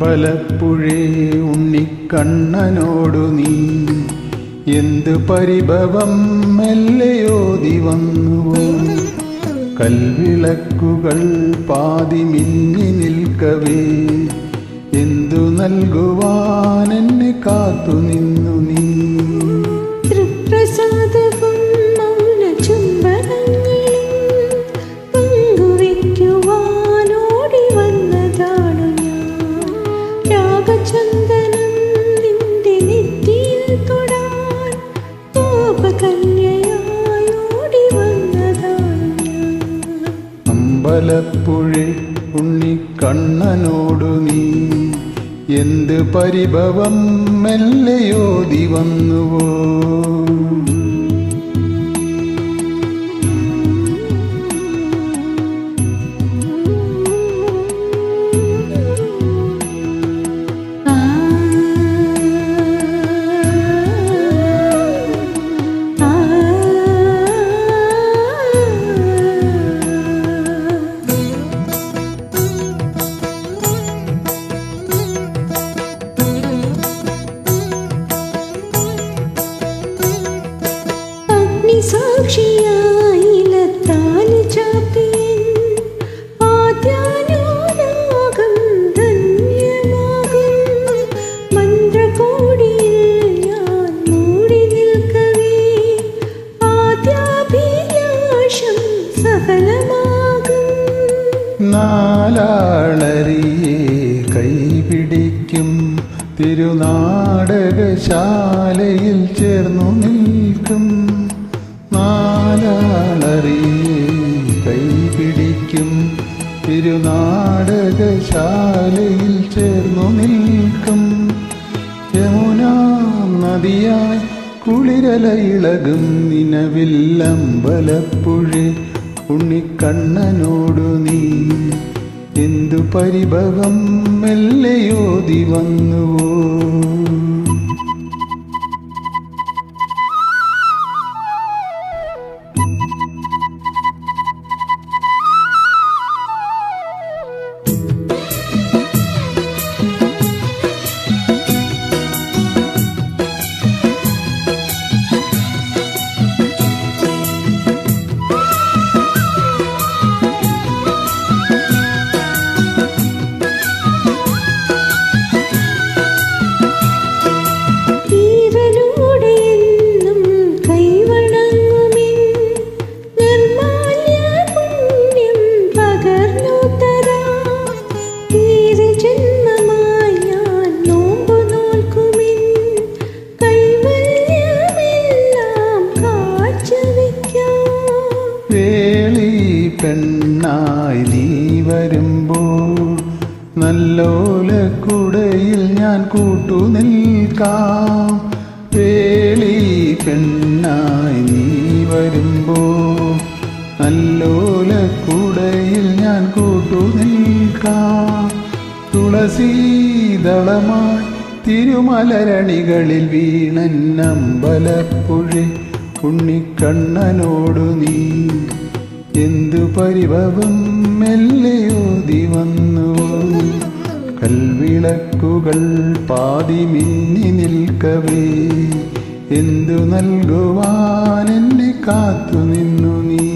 അമ്പലപ്പുഴേ ഉണ്ണിക്കണ്ണനോടു നീ എന്തു പരിഭവം മെല്ലയോതി വന്നുവോ. കൽവിളക്കുകൾ പാതി മിന്നി നിൽക്കവേ എന്തു നൽകുവാൻ എന്നെ കാത്തു നിന്നു നീ. അമ്പലപ്പുഴേ ഉണ്ണിക്കണ്ണനോടു നീ എന്ത് പരിഭവം മെല്ലയോതി വന്നുവോ. സാക്ഷിയായിലത്താലി ചാത്തിയൻ ആദ്യാനുരാഗം ധന്യമാകും. മന്ത്രകോടിയിൽ ഞാൻ മൂടി നിൽക്കവേ ആദ്യാഭിലാഷം സഫലമാകും. നാലാളരിയെ കൈപിടിക്കും തിരുനാടകശാലയിൽ ചേർന്നു നിൽക്കും. നാലാളറിയെ കൈപിടിക്കും തിരുനാടകശാലയിൽ ചേർന്നു നിൽക്കും. യമുനാ നദിയായി കുളിരല ഇളകും നിലവിൽ അമ്പലപ്പുഴേ ഉണ്ണിക്കണ്ണനോടു നീ എന്തു പരിഭവം മെല്ലയോതി വന്നുവോ. പെണ്ണായി നീ വരുമ്പോൾ നല്ലോലക്കുടയിൽ ഞാൻ കൂട്ടു നിൽക്കാം. വേളി പെണ്ണായി നീ വരുമ്പോൾ നല്ലോലക്കുടയിൽ ഞാൻ കൂട്ടു നിൽക്കാം. തുളസീദളമായി തിരുമലരണികളിൽ വീണൻ അമ്പലപ്പുഴേ ഉണ്ണിക്കണ്ണനോടു നീ എന്തു പരിഭവം മെല്ലയോതി വന്നുവോ. കൽവിളക്കുകൾ പാതി മിന്നി നിൽക്കവേ എന്തു നൽകുവാൻ എന്നെ കാത്തു നിന്നു നീ.